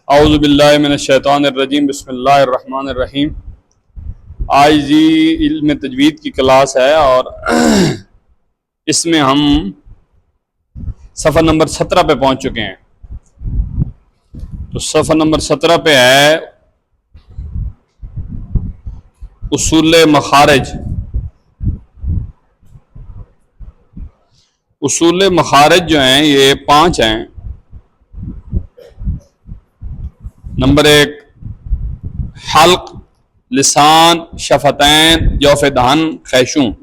औज़ु बिल्लाहि मिनश शैतानिर रजीम बिस्मिल्लाहिर रहमानिर रहीम। आज जी इल्म तजवीद की क्लास है और इसमें हम सफ़ा नंबर 17 पे पहुंच चुके हैं। तो सफ़ा नंबर 17 पे है उसूल मखारिज। उसूल मखारिज जो हैं ये 5 हैं। नंबर 1 हल्क, लिसान, शफतैन, जौफेदान, खैशूम।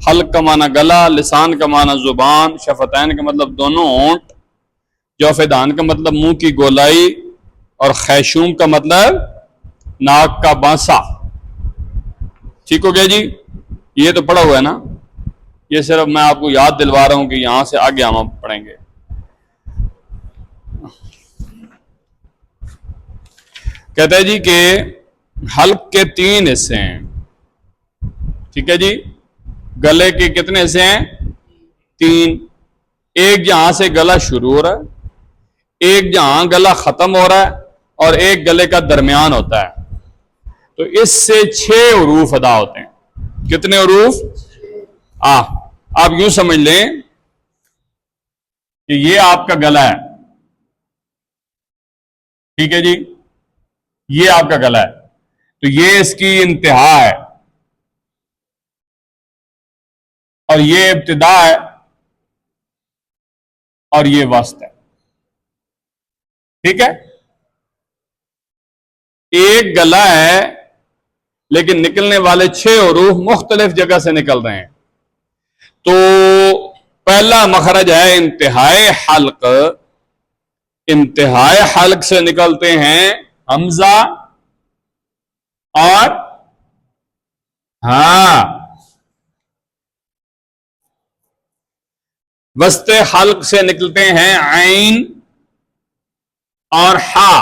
हल्क का माना गला, लिसान का माना जुबान, शफतैन का मतलब दोनों होंठ, जौफेदान का मतलब मुंह की गोलाई और खैशूम का मतलब नाक का बांसा। ठीक हो गया जी। ये तो पढ़ा हुआ है ना, ये सिर्फ मैं आपको याद दिलवा रहा हूं कि यहां से आगे हम पढ़ेंगे। कहते हैं जी कि हल्क के 3 हिस्से हैं। ठीक है जी। गले के कितने हिस्से हैं? 3। एक जहां से गला शुरू हो रहा है, एक जहां गला खत्म हो रहा है और एक गले का दरमियान होता है। तो इससे 6 उरूफ अदा होते हैं। कितने उरूफ? आप यूं समझ लें कि ये आपका गला है। ठीक है जी, ये आपका गला है, तो ये इसकी इंतहा है और ये इब्तिदा है और ये वस्त है। ठीक है। एक गला है लेकिन निकलने वाले 6 उरूफ मुख्तलिफ जगह से निकल रहे हैं। तो पहला मखरज है इंतहाए हल्क। इंतहाए हल्क से निकलते हैं हमजा और वस्ते हल्क से निकलते हैं ऐन और हा,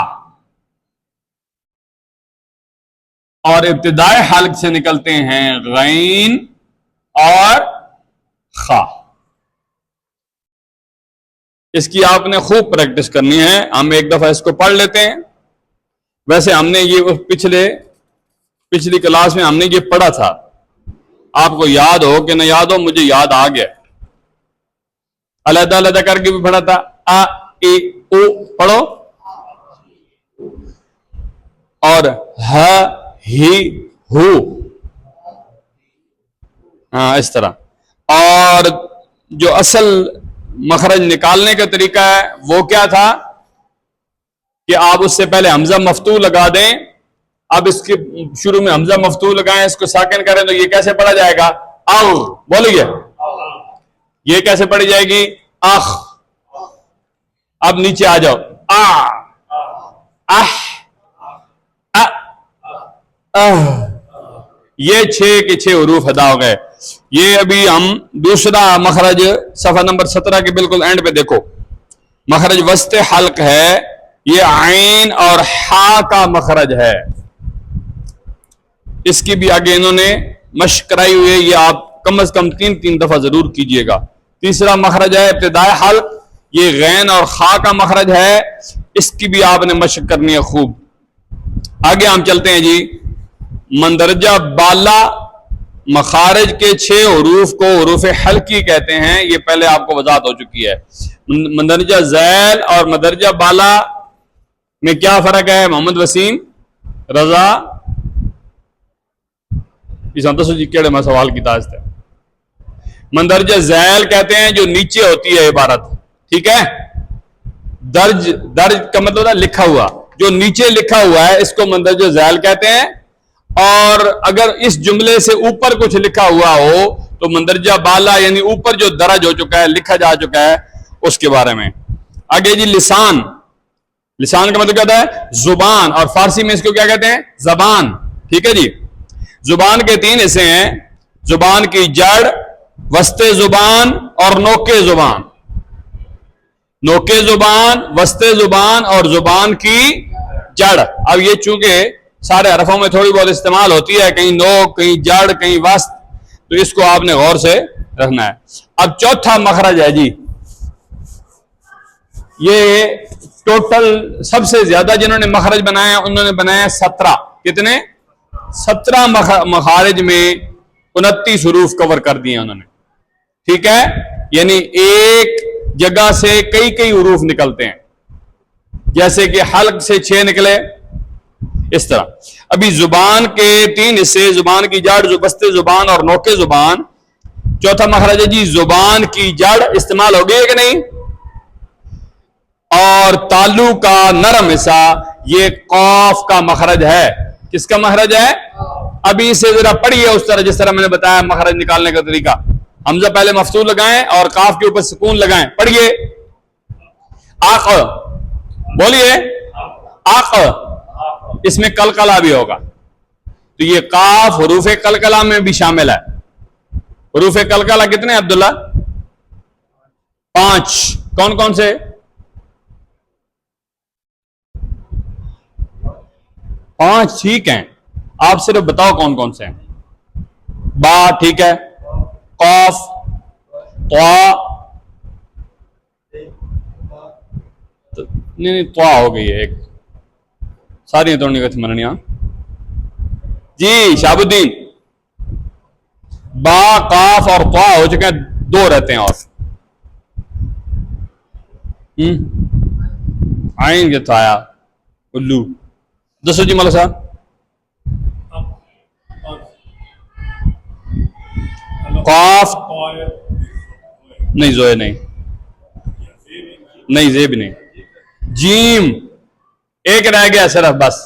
और इब्तिदाए हल्क से निकलते हैं गैन और खा। इसकी आपने खूब प्रैक्टिस करनी है। हम एक दफा इसको पढ़ लेते हैं। वैसे हमने ये पिछली क्लास में हमने ये पढ़ा था, आपको याद हो कि न याद हो, मुझे याद आ गया। अलग अलग करके भी पढ़ा था। आ ए ओ पढ़ो और ह ही हु, इस तरह। और जो असल मखरज निकालने का तरीका है वो क्या था कि आप उससे पहले हमजा मफ्तू लगा दें। अब इसके शुरू में हमजा मफ्तू लगाएं, इसको साकिन करें तो ये कैसे पढ़ा जाएगा? आउ बोलिए, ये कैसे पढ़ी जाएगी? आख। अब नीचे आ जाओ। आ आह आ आह। ये 6 के 6 उरूफ अदा हो गए। ये अभी हम दूसरा मखरज सफा नंबर 17 के बिल्कुल एंड पे देखो। मखरज वस्ते हल्क है, ये आइन और हा का मखरज है। इसकी भी आगे इन्होंने मशक कराई हुई है, ये आप कम से कम 3 दफा जरूर कीजिएगा। तीसरा मखरज है इब्तिदाए हल्क, ये गैन और खा का मखरज है। इसकी भी आपने मशक करनी है खूब। आगे हम चलते हैं जी। मंदरजा बाला मखारिज के 6 उरूफ को उरूफ हल्की कहते हैं। ये पहले आपको वजाहत हो चुकी है। मंदरजा झैल और मंदरजा बाला में क्या फर्क है? मोहम्मद वसीम रजा इस जी केड़े में सवाल की ताज है। मंदरजा झैल कहते हैं जो नीचे होती है इबारत। ठीक है। दर्ज का मतलब है लिखा हुआ, जो नीचे लिखा हुआ है इसको मंदरजा झैल कहते हैं। और अगर इस जुमले से ऊपर कुछ लिखा हुआ हो तो मंदरजा बाला, यानी ऊपर जो दर्ज हो चुका है, लिखा जा चुका है, उसके बारे में। आगे जी लिसान। लिसान का मतलब क्या होता है? जुबान, और फारसी में इसको क्या कहते हैं? जबान। ठीक है जी। जुबान के 3 हिस्से हैं। जुबान की जड़, वस्ते जुबान और नोके जुबान। नोके जुबान, वस्ते जुबान और जुबान की जड़। अब ये चूंकि सारे हरफों में थोड़ी बहुत इस्तेमाल होती है, कहीं नोक, कहीं जड़, कहीं वस्त, तो इसको आपने गौर से रखना है। अब चौथा मखरज है जी, ये टोटल सबसे ज्यादा जिन्होंने मखरज बनाया उन्होंने बनाया 17। कितने? 17 मखारिज में 29 हरूफ कवर कर दिए उन्होंने। ठीक है, यानी एक जगह से कई कई हरूफ निकलते हैं, जैसे कि हल्क से 6 निकले, इस तरह। अभी जुबान के 3 हिस्से, जुबान की जड़, जुबस्ते जुबान और नोके जुबान। चौथा मखरज है जी जुबान की जड़, इस्तेमाल हो गई है कि नहीं? और तालु का नरम हिस्सा, ये कौफ का मखरज है। किसका मखरज है? अभी इसे जरा पढ़िए उस तरह जिस तरह मैंने बताया मखरज निकालने का तरीका। हमजा पहले मफसूल लगाएं और काफ के ऊपर सुकून लगाएं। पढ़िए। आक, बोलिए। आक, इसमें कलकला भी होगा, तो ये काफ हुरूफे कलकला में भी शामिल है। हुरूफे कलकला कितने अब्दुल्ला? 5। कौन कौन से? 5, ठीक है। आप सिर्फ बताओ कौन कौन से हैं। बा, ठीक है। कौफ, त्वा, नहीं त्वा हो गई है एक, सारी तोड़ने का थी मननिया जी। शाहबुद्दीन, बा, काफ और त्वा हो चुके हैं, 2 रहते हैं और। आइन के थाया उल्लू। दसो जी मौला साहब। काफ नहीं, जोए नहीं, नहीं जेब नहीं। जीम एक रह गया सिर्फ बस।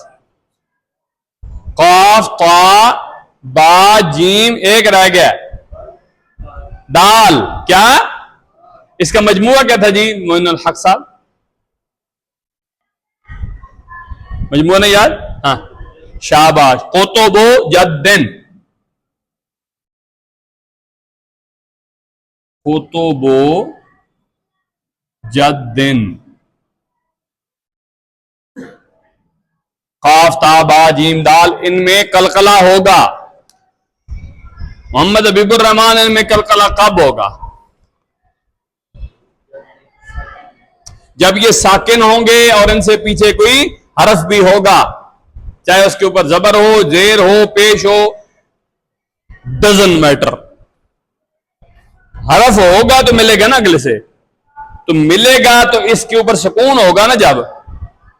काफ, ता, बा, जीम एक रह गया। दाल, क्या इसका मजमुआ क्या था जी मोइनुल हक साहब? मजमुआ नहीं याद? हाँ, शाबाश। कोतोबो जद्दिन, कोतोबो जद्दिन। काफ, ता, बा, जीम, दाल, इनमें कलकला होगा। मोहम्मद हबीबुर रहमान, इनमें कलकला कब होगा? जब ये साकिन होंगे और इनसे पीछे कोई हरफ भी होगा, चाहे उसके ऊपर जबर हो, जेर हो, पेश हो, डजंट मैटर। हरफ होगा तो मिलेगा ना अगले से, तो मिलेगा तो इसके ऊपर सुकून होगा ना। जब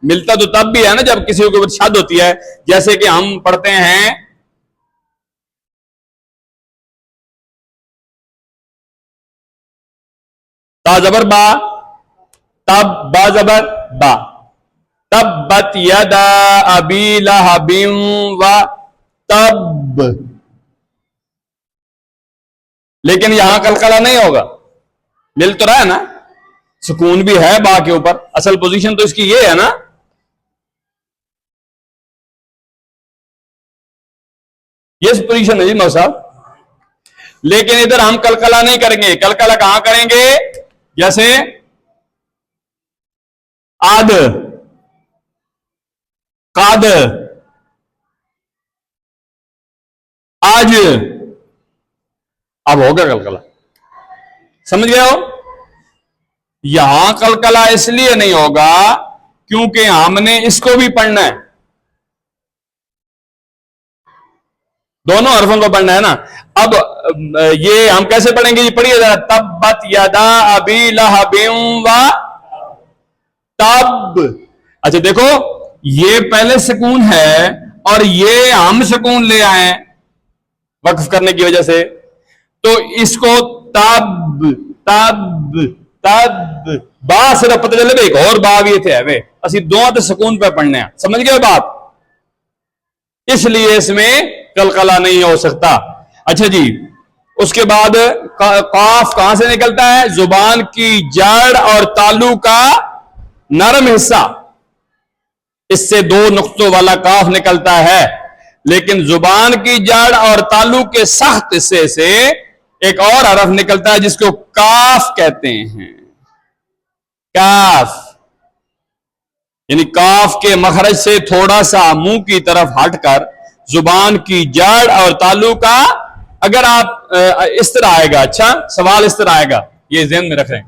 मिलता तो तब भी है ना जब किसी के ऊपर शद होती है, जैसे कि हम पढ़ते हैं ता जबर बा, तब बा जबर बा, तब्बत यदा अबी लहबिन व तब। लेकिन यहां कलकला नहीं होगा, मिल तो रहा है ना, सुकून भी है बा के ऊपर। असल पोजीशन तो इसकी ये है ना, ये पोजीशन है जी मौला साहब। लेकिन इधर हम कलकला नहीं करेंगे। कलकला कहां करेंगे? जैसे आद, काद, आज, अब होगा कलकला। समझ गए हो? यहां कलकला इसलिए नहीं होगा क्योंकि हमने इसको भी पढ़ना है, दोनों हरफों को पढ़ना है ना। अब ये हम कैसे पढ़ेंगे? ये पढ़िए जरा। तब्बत यदा अबी लहबिन व तब। अच्छा देखो, ये पहले सुकून है और ये हम सुकून ले आए वक्फ करने की वजह से, तो इसको तब तब तब बा सिर्फ पता चले एक और बा भी थे वे असि दो तो सुकून पे पढ़ने हैं। समझ गए बात? इसलिए इसमें कलकला नहीं हो सकता। अच्छा जी, उसके बाद काफ कहां से निकलता है? जुबान की जड़ और तालु का नरम हिस्सा, इससे 2 नुक्तों वाला काफ निकलता है। लेकिन जुबान की जड़ और तालु के सख्त हिस्से से एक और हरफ निकलता है जिसको काफ कहते हैं। काफ यानी काफ के मखरज से थोड़ा सा मुंह की तरफ हटकर जुबान की जड़ और तालु का, अगर आप इस तरह आएगा, अच्छा सवाल इस तरह आएगा, ये ज़हन में रखें।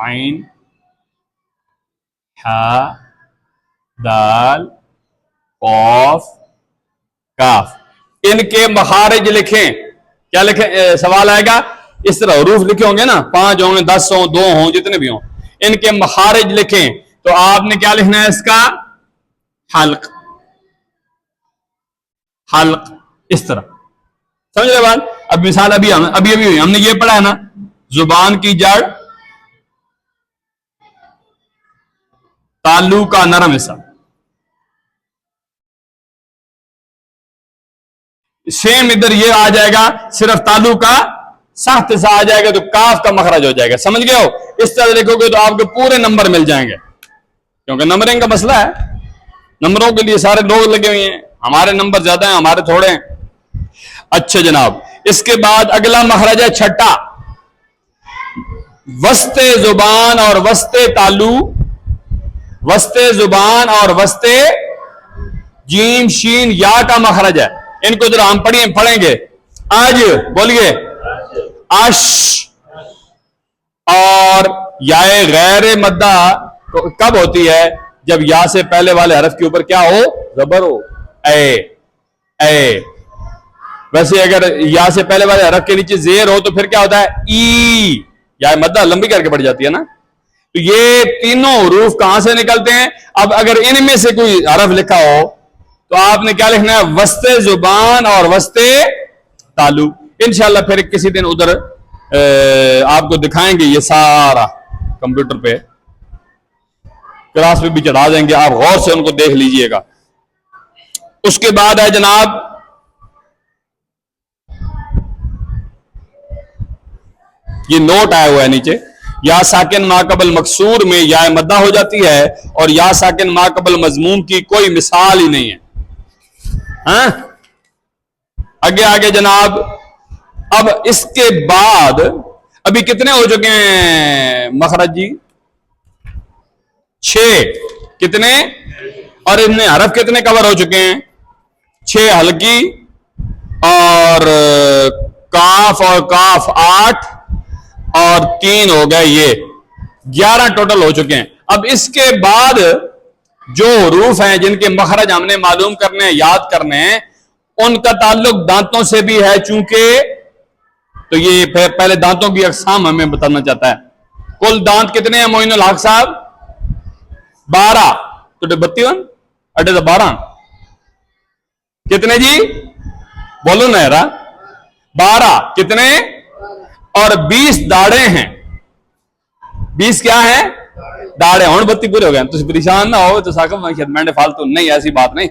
आइन हा, दाल, कौफ, काफ। इनके मखारिज लिखें। क्या लिखें? सवाल आएगा इस तरह हरूफ लिखे होंगे ना, 5 होंगे, 10 हों, 2 हों, जितने भी हों, इनके मखारिज लिखें। तो आपने क्या लिखना है? इसका हल्क, हल्क, इस तरह। समझ रहे बात? अब मिसाल अभी अभी हमने ये पढ़ा है ना, जुबान की जड़, तालू का नरम हिस्सा। सेम इधर ये आ जाएगा, सिर्फ तालू का सख्त हिस्सा आ जाएगा तो काफ का मखरज हो जाएगा। समझ गए हो? इस तरह लिखोगे तो आपके पूरे नंबर मिल जाएंगे, क्योंकि नंबरिंग का मसला है। नंबरों के लिए सारे लोग लगे हुए हैं, हमारे नंबर ज्यादा हैं, हमारे थोड़े हैं। अच्छा जनाब, इसके बाद अगला मखरज है छठा, वस्ते जुबान और वस्ते तालू, वस्ते जुबान और वस्ते जीम शीन या का मखरज है। इनको जरा हम पढ़ेंगे आज। बोलिए, अश और याए गैर मद्दा तो कब होती है? जब या से पहले वाले हरफ के ऊपर क्या हो? जबर हो, ए। वैसे अगर या से पहले वाले हरफ के नीचे जेर हो तो फिर क्या होता है? ई। या मद्दा लंबी करके बढ़ जाती है ना। तो ये तीनों हरूफ कहां से निकलते हैं? अब अगर इनमें से कोई हरफ लिखा हो तो आपने क्या लिखना है? वस्ते जुबान और वस्ते तालू। इंशाल्लाह फिर किसी दिन उधर आपको दिखाएंगे ये सारा, कंप्यूटर पे क्लास पे भी चढ़ा देंगे, आप गौर से उनको देख लीजिएगा। उसके बाद है जनाब ये नोट आया हुआ है नीचे, या साकिन माकबल मकसूर में या मद्दा हो जाती है और या साकिन माकबल मजमूम की कोई मिसाल ही नहीं है। हाँ? आगे आगे जनाब, अब इसके बाद अभी कितने हो चुके हैं मखरज जी? 6। कितने? और इनमें हरफ कितने कवर हो चुके हैं? 6 हल्की और काफ और काफ 8 और 3 हो गए, ये 11 टोटल हो चुके हैं। अब इसके बाद जो हरूफ हैं जिनके मखरज हमने मालूम करने हैं, याद करने हैं, उनका ताल्लुक दांतों से भी है चूंकि, तो ये पहले दांतों की अकसाम हमें बताना चाहता है। कुल दांत कितने हैं मोइनुल हक साहब? 12। तो 32 अड्डे तो 12 कितने जी? बोलो ना यारा। 12 कितने? और 20 दाड़े हैं। 20 क्या है? दाड़े। हूं 32 पूरे हो गए। तुम परेशान ना हो तो साकब मैंने फालतू नहीं, ऐसी बात नहीं।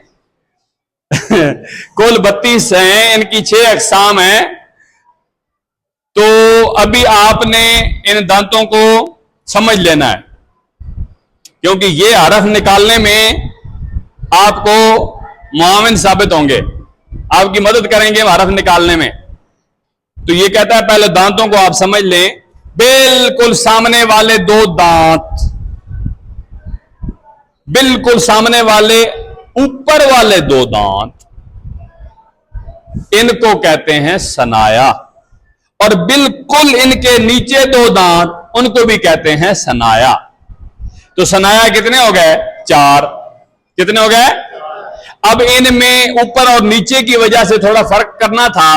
कुल 32 हैं, इनकी 6 अकसाम हैं। तो अभी आपने इन दांतों को समझ लेना है, क्योंकि ये हरफ निकालने में आपको मुआविन साबित होंगे, आपकी मदद करेंगे हरफ निकालने में। तो ये कहता है पहले दांतों को आप समझ लें। बिल्कुल सामने वाले 2 दांत, बिल्कुल सामने वाले ऊपर वाले 2 दांत, इनको कहते हैं सनाया। और बिल्कुल इनके नीचे 2 दांत, उनको भी कहते हैं सनाया। तो सनाया कितने हो गए? 4। कितने हो गए? अब इनमें ऊपर और नीचे की वजह से थोड़ा फर्क करना था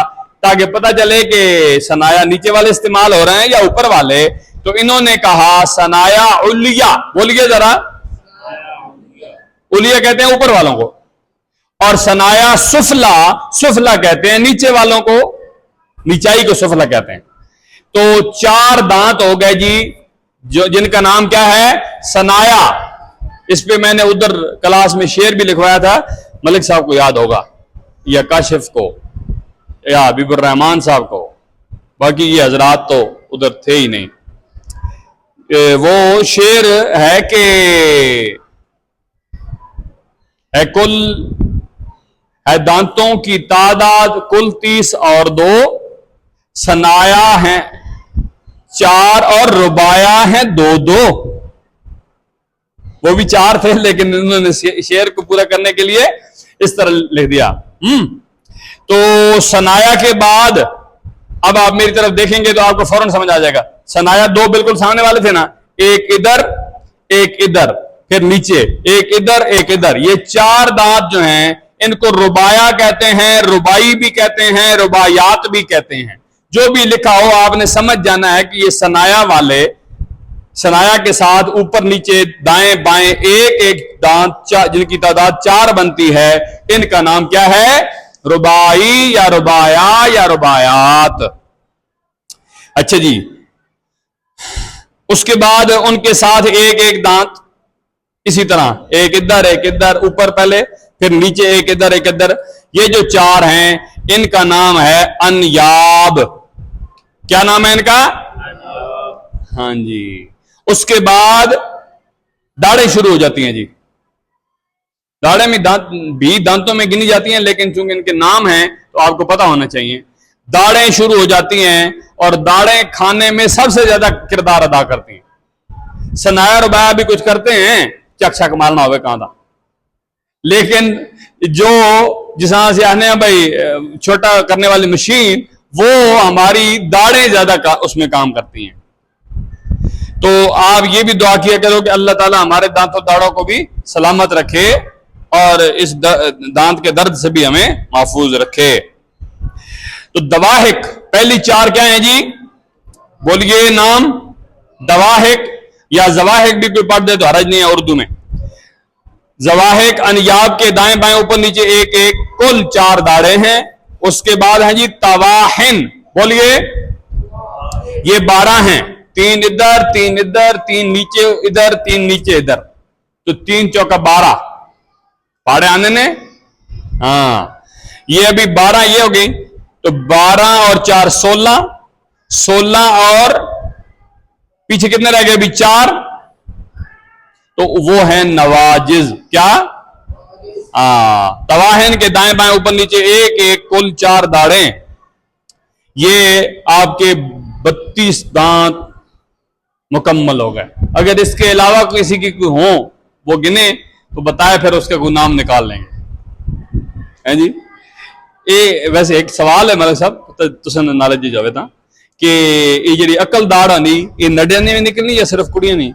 ताकि पता चले कि सनाया नीचे वाले इस्तेमाल हो रहे हैं या ऊपर वाले। तो इन्होंने कहा सनाया उलिया। बोलिए जरा। उलिया कहते हैं ऊपर वालों को, और सनाया सुफला, सुफला कहते हैं नीचे वालों को, नीचाई को सुफला कहते हैं। तो 4 दांत हो गए जी, जो जिनका नाम क्या है? सनाया। इस पे मैंने उधर क्लास में शेर भी लिखवाया था, मलिक साहब को याद होगा, या काशिफ को, या हबीबुर रहमान साहब को। बाकी ये हजरात तो उधर थे ही नहीं। वो शेर है कि है कुल है दांतों की तादाद कुल 30 और 2, सनाया है 4 और रुबाया है 2-2। वो भी 4 थे, लेकिन उन्होंने शेर को पूरा करने के लिए इस तरह लिख दिया। तो सनाया के बाद अब आप मेरी तरफ देखेंगे तो आपको फौरन समझ आ जाएगा। सनाया 2 बिल्कुल सामने वाले थे ना, एक इधर एक इधर, फिर नीचे, एक इधर एक इधर, ये चार दांत जो हैं इनको रुबाया कहते हैं, रुबाई भी कहते हैं, रुबायात भी कहते हैं। जो भी लिखा हो आपने समझ जाना है कि ये सनाया वाले, सनाया के साथ ऊपर नीचे दाएं बाएं एक एक दांत जिनकी तादाद चार बनती है, इनका नाम क्या है? रुबाई या रुबाया या रुबायात। अच्छा जी, उसके बाद उनके साथ एक एक दांत इसी तरह, एक इधर ऊपर पहले, फिर नीचे एक इधर। ये जो चार हैं इनका नाम है अनयाब। क्या नाम है इनका? हाँ जी। उसके बाद दाढ़ें शुरू हो जाती हैं जी। दाढ़ें में दांतों में गिनी जाती हैं, लेकिन चूंकि इनके नाम हैं तो आपको पता होना चाहिए। दाढ़ें शुरू हो जाती हैं और दाढ़ें खाने में सबसे ज्यादा किरदार अदा करती हैं। सनाया रुबाया भी कुछ करते हैं, चक चक मारना होगा कहां था, लेकिन जो जिस तरह से आने भाई छोटा करने वाली मशीन, वो हमारी दाढ़ें ज्यादा उसमें काम करती हैं। तो आप ये भी दुआ किया करो कि अल्लाह ताला हमारे दांतों दाढ़ों को भी सलामत रखे और इस दांत के दर्द से भी हमें महफूज रखे। तो दवाहिक पहली चार क्या है जी? बोलिए नाम। दवाहिक या जवाहिक भी कोई पढ़ दे तो हरज नहीं है उर्दू में। जवाहिक अनयाब के दाएं बाएं ऊपर नीचे एक एक कुल चार दाढ़े हैं। उसके बाद है जी तवाहिन। बोलिए, ये 12 हैं, तीन इधर तीन नीचे इधर, तीन नीचे इधर, तो 3 चौका 12 पाड़े आने ने। हाँ, ये अभी 12 ये हो गई, तो 12 और 4 16, 16 और पीछे कितने रह गए अभी? 4, तो वो है नवाजिज। क्या? तवाहिन के दाएं बाएं ऊपर नीचे एक एक कुल 4 दाढ़ें। ये आपके 32 दांत मुकम्मल हो गए। अगर इसके अलावा किसी की कोई हो वो गिने तो बताए, फिर उसका कोई नाम निकाल लेंगे। है जी। ये वैसे एक सवाल है मलिक साहब, तुझे नॉलेज दी जावे था कि ये जी अकल दाढ़ आनी ये नडियां में निकलनी या सिर्फ कुड़ियां नहीं?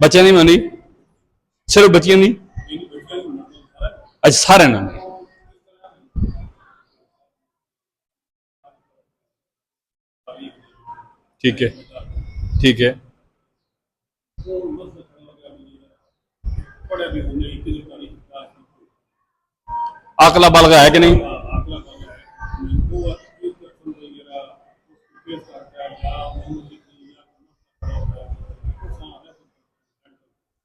बच्चे नहीं होनी, सिर्फ बच्चियां नहीं? अच्छा, सारे ना। ठीक है, ठीक है। आकला बलगा है कि नहीं?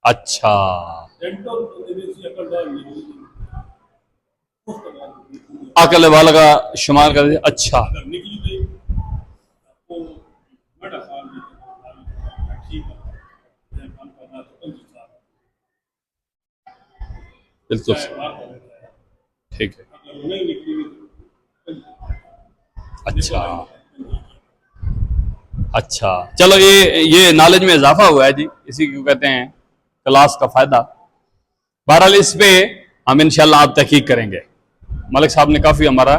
अच्छा, अकल वाला का शुमार कर दिया। अच्छा, बिल्कुल ठीक है। अच्छा अच्छा, चलो ये नॉलेज में इजाफा हुआ है जी, इसी को कहते हैं क्लास का फायदा। बहरहाल इस पे हम इंशाल्लाह आप तहकीक करेंगे। मलिक साहब ने काफी हमारा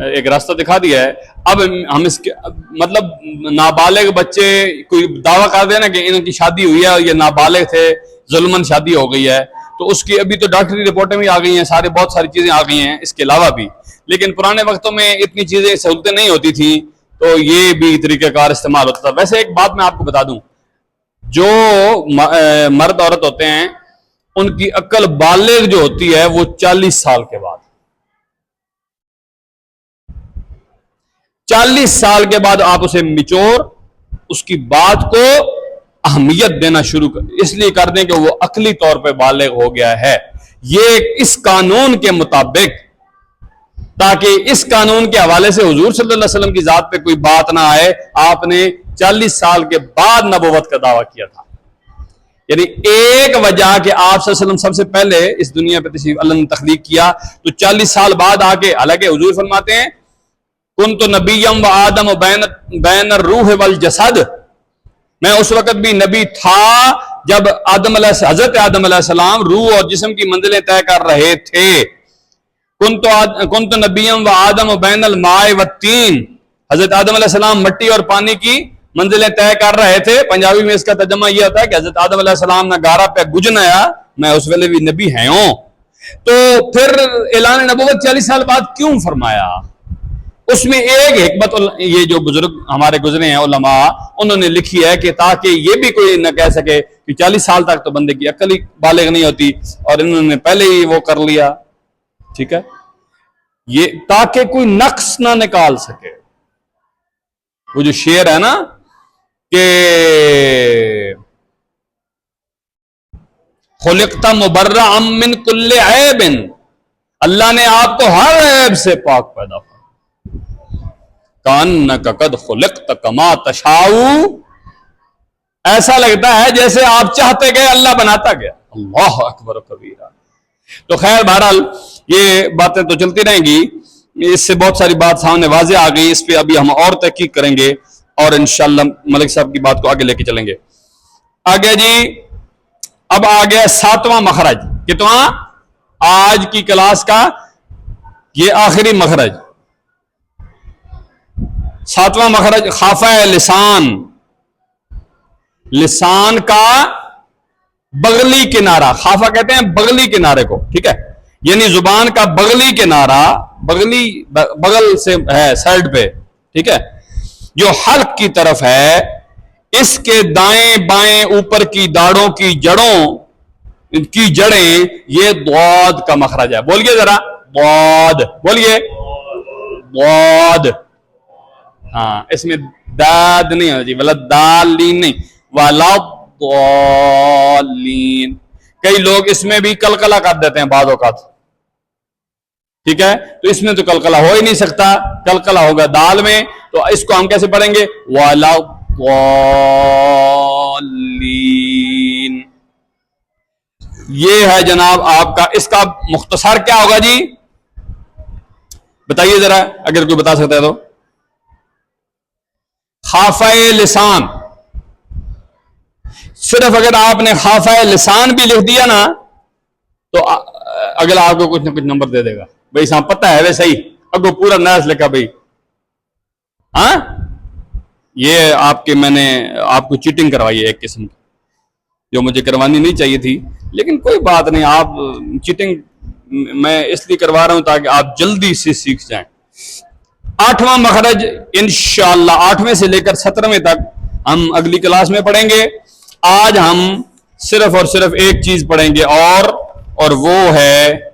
एक रास्ता दिखा दिया है। अब हम इसके मतलब नाबालिग बच्चे कोई दावा कर देना कि इनकी शादी हुई है और ये नाबालिग थे, जुल्मन शादी हो गई है, तो उसकी अभी तो डॉक्टरी रिपोर्टें भी आ गई हैं, बहुत सारी चीजें आ गई हैं इसके अलावा भी। लेकिन पुराने वक्तों में इतनी चीजें सहूलतें नहीं होती थी, तो ये भी तरीक़ाकार इस्तेमाल होता था। वैसे एक बात मैं आपको बता दूं, जो मर्द औरत होते हैं उनकी अक्ल बालिग जो होती है वो 40 साल के बाद, 40 साल के बाद आप उसे मिचोर उसकी बात को अहमियत देना शुरू इसलिए कर दें कि वो अकली तौर पे बालिग हो गया है। ये इस कानून के मुताबिक, ताकि इस कानून के हवाले से हुजूर सल्लल्लाहु अलैहि वसल्लम की जात पे कोई बात ना आए, आपने 40 साल के बाद नबुव्वत का दावा किया था। यानी एक वजह कि आप सल्लल्लाहु अलैहि वसल्लम सबसे पहले इस दुनिया पे तशरीफ अल्लाह ने तख्लीक किया, तो 40 साल बाद आके, हालांकि हुजूर फरमाते हैं कुन तो नबीयम व आदम बैन रूह वल जसद, मैं उस वक्त भी नबी था जब हजरत आदम अलैहिस्सलाम रूह और जिस्म की मंजिलें तय कर रहे थे। कुन तो नबीयम व आदम बैनल माए व तीन, हजरत आदम अलैहिस्सलाम मट्टी और पानी की मंजिलें तय कर रहे थे। पंजाबी में इसका तर्जुमा यह होता है कि हजरत आदम अलैहिस्सलाम ने गारा पे गुजनाया, मैं उस वेले भी नबी है हूं। तो फिर ऐलान नबूवत 40 साल बाद क्यों फरमाया? उसमें एक हिकमत ये जो बुजुर्ग हमारे गुजरे हैं उलमा, उन्होंने लिखी है कि ताकि ये भी कोई न कह सके कि 40 साल तक तो बंदे की अकल ही बालिग नहीं होती और इन्होंने पहले ही वो कर लिया, ठीक है, ये ताकि कोई नक्स ना निकाल सके। वो जो शेर है ना कि खुलिक़्ता मुबर्रअम मिन कुल्लि ऐबिन, अल्लाह ने आपको हर ऐब से पाक पैदा किया। कान्नका कद खुलिक़्ता कमा तशाऊ, ऐसा लगता है जैसे आप चाहते गए अल्लाह बनाता गया। अल्लाह अकबर कबीरा। तो खैर बहरहाल ये बातें तो चलती रहेंगी, इससे बहुत सारी बात सामने वाज़े आ गई। इस पे अभी हम और तहकीक करेंगे और इंशाअल्लाह मलिक साहब की बात को आगे लेके चलेंगे। आगे जी, अब आ गया 7वां मखरज। कितना? आज की क्लास का ये आखिरी मखरज, 7वां मखरज खाफा लिसान। लिसान का बगली किनारा, खाफा कहते हैं बगली किनारे को, ठीक है, यानी जुबान का बगली किनारा, बगली बगल से है साइड पे, ठीक है, जो हल्क की तरफ है, इसके दाएं बाएं ऊपर की दाढ़ों की जड़ों की जड़ें, ये द्वाद का मखरज है। बोलिए जरा, द्वाद बोलिए, द्वाद। हाँ, इसमें दाद नहीं होती, वाला दालीन नहीं, वाला दालीन। कई लोग इसमें भी कलकला कर देते हैं बाद औकात, ठीक है, तो इसमें तो कलकला हो ही नहीं सकता, कलकला होगा दाल में। तो इसको हम कैसे पढ़ेंगे? वाला दालीन। ये है जनाब आपका, इसका मुख्तसर क्या होगा जी? बताइए जरा, अगर कोई बता सकता है तो। खाफाए लिसान, सिर्फ अगर आपने खाफाए लिसान भी लिख दिया ना तो अगला आपको कुछ ना कुछ नंबर दे देगा। भाई साहब पता है वैसे ही, अगो पूरा नर्स लिखा भाई। हाँ, ये आपके, मैंने आपको चीटिंग करवाई है एक किस्म की, जो मुझे करवानी नहीं चाहिए थी, लेकिन कोई बात नहीं, आप चीटिंग मैं इसलिए करवा रहा हूं ताकि आप जल्दी से सीख जाएं। 8वां मखरज इंशाअल्लाह 8वें से लेकर 17वें तक हम अगली क्लास में पढ़ेंगे। आज हम सिर्फ और सिर्फ एक चीज पढ़ेंगे और वो है,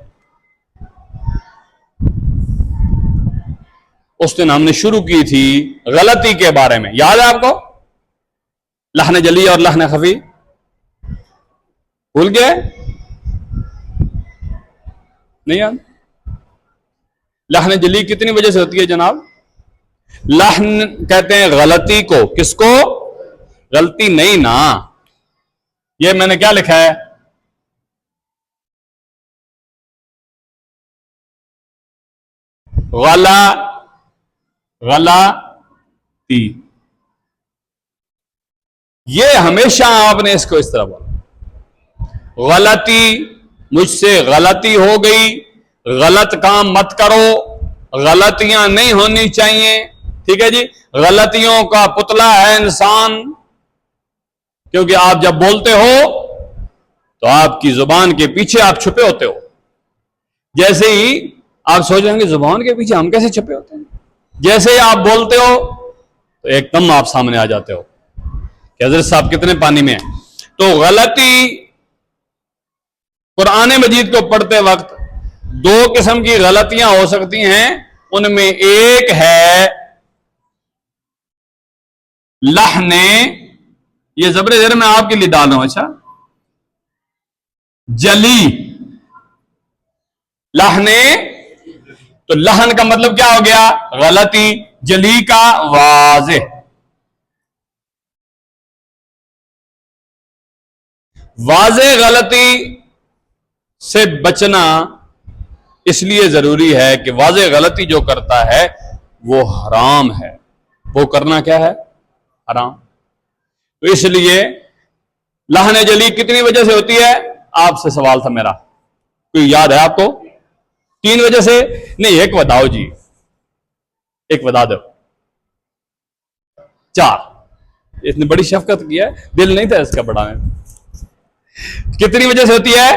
उस दिन हमने शुरू की थी गलती के बारे में, याद है आपको? लहन जली और लहन खफी, भूल गए? नहीं याद? लहन जली कितनी वजह से होती है जनाब? लहन कहते हैं गलती को, किसको? गलती नहीं ना, ये मैंने क्या लिखा है? गलती। ये हमेशा आपने इसको इस तरह बोला, गलती, मुझसे गलती हो गई, गलत काम मत करो, गलतियां नहीं होनी चाहिए, ठीक है जी। गलतियों का पुतला है इंसान, क्योंकि आप जब बोलते हो तो आपकी जुबान के पीछे आप छुपे होते हो। जैसे ही आप सोचेंगे जुबान के पीछे हम कैसे छुपे होते हैं, जैसे ही आप बोलते हो तो एकदम आप सामने आ जाते हो कि हजरत साहब कितने पानी में है। तो गलती, कुरान मजीद को पढ़ते वक्त 2 किस्म की गलतियां हो सकती हैं, उनमें एक है लहने, ये जबरे जर मैं आपके लिए डाल रहा हूं, अच्छा, जली, लहने, तो लहन का मतलब क्या हो गया? गलती। जली का वाज़े। वाज़े गलती से बचना इसलिए जरूरी है कि वाज़े गलती जो करता है वो हराम है, वो करना क्या है? हराम। तो इसलिए लहन जली कितनी वजह से होती है? आपसे सवाल था मेरा, कोई याद है आपको? 3 वजह से? नहीं, एक बताओ जी, एक बता दो। 4। इसने बड़ी शफकत किया है, दिल नहीं था इसका बढ़ाने। कितनी वजह से होती है?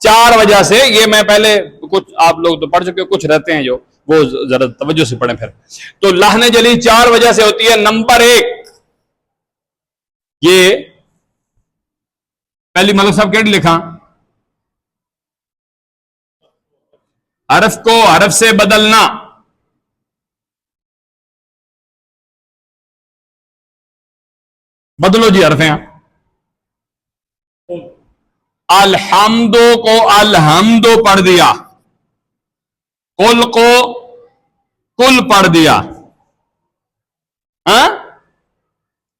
4 वजह से। ये मैं पहले कुछ, आप लोग तो पढ़ चुके हो, कुछ रहते हैं जो वो जरा तवज्जो से पढ़ें फिर। तो लहने जली 4 वजह से होती है। नंबर 1, ये पहली मलक साहब क्या लिखा? हरफ को हरफ से बदलना। बदलो जी हरफ हैं। अलहम्दो को अलहम्दो पढ़ दिया, कुल को कुल पढ़ दिया। हाँ,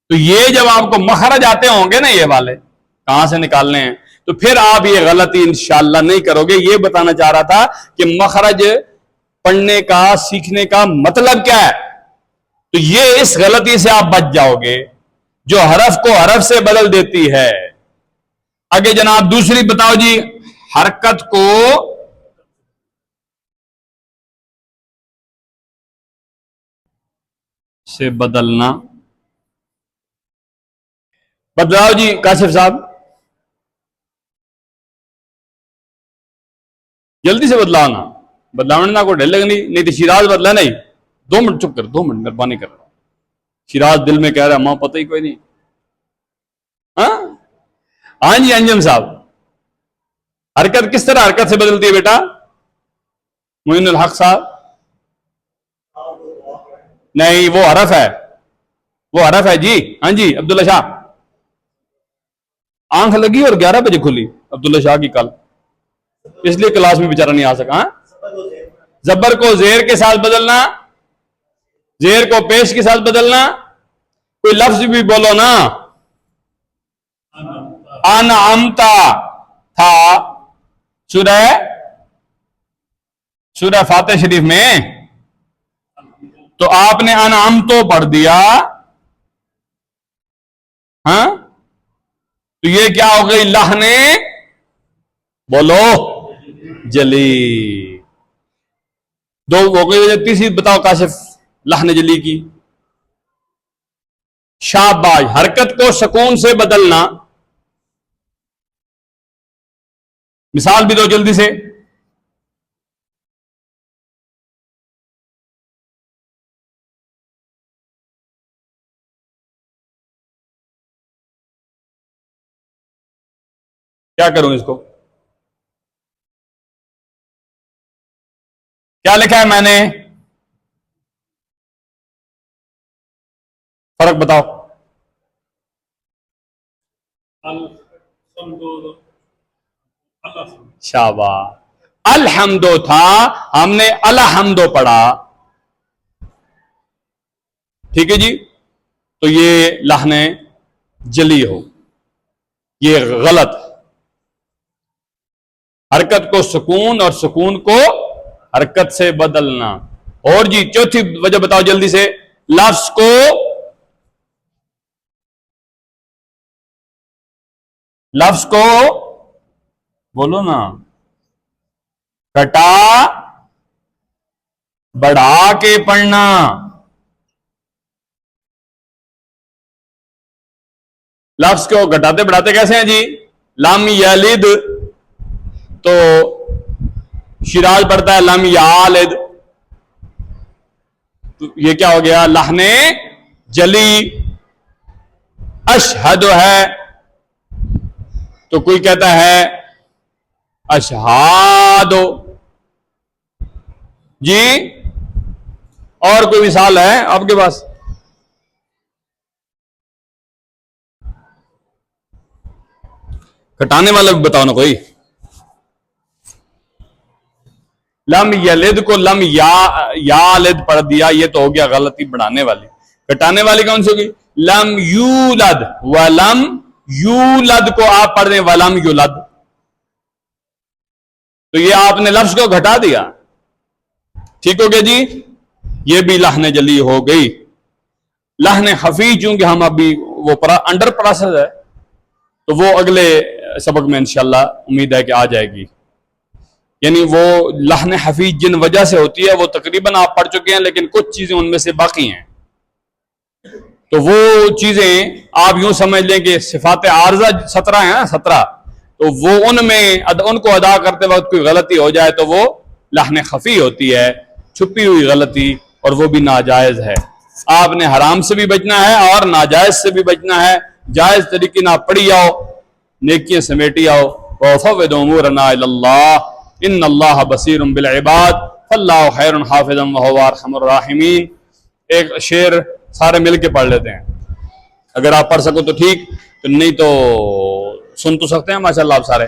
तो ये जब आपको मखरज आते होंगे ना, ये वाले कहां से निकालने हैं, तो फिर आप ये गलती इंशाअल्लाह नहीं करोगे। ये बताना चाह रहा था कि मखरज पढ़ने का, सीखने का मतलब क्या है। तो ये इस गलती से आप बच जाओगे जो हरफ को हरफ से बदल देती है। आगे जनाब दूसरी बताओ जी, हरकत को से बदलना। बदलाओ जी काशिफ साहब, जल्दी से बदलाओ ना, बदलावने ना को ढेल लगनी, नहीं तो शिराज बदला नहीं। 2 मिनट चुप कर, 2 मिनट मेहरबानी कर रहा हूं। शिराज दिल में कह रहा है मां पता ही कोई नहीं। हाँ हाँ जी अंजम साहब, हरकत किस तरह हरकत से बदलती है बेटा? मोइनुल हक साहब, नहीं वो हरफ है, वो हरफ है जी। हाँ जी अब्दुल्ला शाह, आंख लगी और 11 बजे खुली अब्दुल्ला शाह की कल, इसलिए क्लास में बेचारा नहीं आ सका। जबर को जेर के साथ बदलना, जेर को पेश के साथ बदलना। कोई लफ्ज भी बोलो ना, अनअमता था सूरह फातिह शरीफ में, तो आपने अनअमतो पढ़ दिया। हाँ, तो ये क्या हो गई? लहने बोलो जली। 2 हो गई। तीसरी बताओ काशिफ, लहने जली की। शाबाश, हरकत को सुकून से बदलना। मिसाल भी दो जल्दी से। क्या करूं इसको? क्या लिखा है मैंने? फर्क बताओ। शाबाश, अलहम्दो था, हमने अलहम्दो पढ़ा। ठीक है जी, तो ये लहने जली हो, ये गलत। हरकत को सुकून और सुकून को हरकत से बदलना। और जी चौथी वजह बताओ जल्दी से। लफ्ज को बोलो ना, घटा बढ़ा के पढ़ना। लफ्ज को घटाते बढ़ाते कैसे हैं जी? लम यलिद, तो शिराज पढ़ता है लम यालिद, तो ये क्या हो गया? लहने जली। अशहद है, तो कोई कहता है अशहादो जी। और कोई मिसाल है आपके पास? घटाने वाला भी बताओ ना कोई। लम यलिद को लम यालिद पढ़ दिया, ये तो हो गया गलती बढ़ाने वाली। घटाने वाली कौन सी होगी? लम यूलद, वलम यूलद को आप पढ़ दें वलम यूलद, तो ये आपने लफ्ज को घटा दिया। ठीक हो गया जी, ये भी लहने जली हो गई। लहने खफी, चूंकि हम अभी वो अंडर प्रोसेस है, तो वो अगले सबक में इंशाल्लाह उम्मीद है कि आ जाएगी। यानी वो लहन हफीज जिन वजह से होती है वो तकरीबन आप पढ़ चुके हैं, लेकिन कुछ चीजें उनमें से बाकी हैं। तो वो चीजें आप यूं समझ लें कि सिफात आर्जा 17 है ना, 17, तो वो उनको अदा करते वक्त कोई गलती हो जाए तो वो लहन खफी होती है, छुपी हुई गलती, और वो भी नाजायज है। आपने हराम से भी बचना है और नाजायज से भी बचना है। जायज तरीके ना पढ़ी आओ, नेकियां समेटी आओ। वफ़व्विद उमूरना इलल्लाह इन्नल्लाह बसीरुम बिल इबाद फल्लाहु खैरुन हाफिज़न व हुवा अरहमुर राहिमीन। एक शेर सारे मिल के पढ़ लेते हैं, अगर आप पढ़ सको तो ठीक, तो नहीं तो सुन तो सकते हैं माशाअल्लाह आप सारे।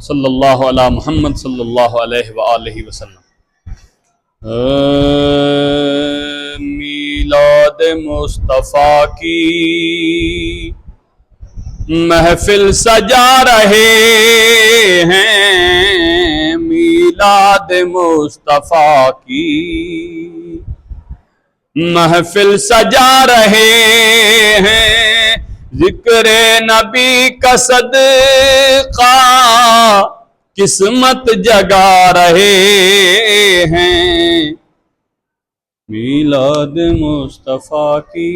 सल्लल्लाहु अला मुहम्मद सल्लल्लाहु अलैहि व आलिहि वसल्लम। मीलाद मुस्तफ़ा की महफिल सजा रहे हैं, मीलाद मुस्तफ़ा की महफिल सजा रहे हैं, जिक्र नबी का सदका किस्मत जगा रहे हैं, मीलाद मुस्तफ़ा की।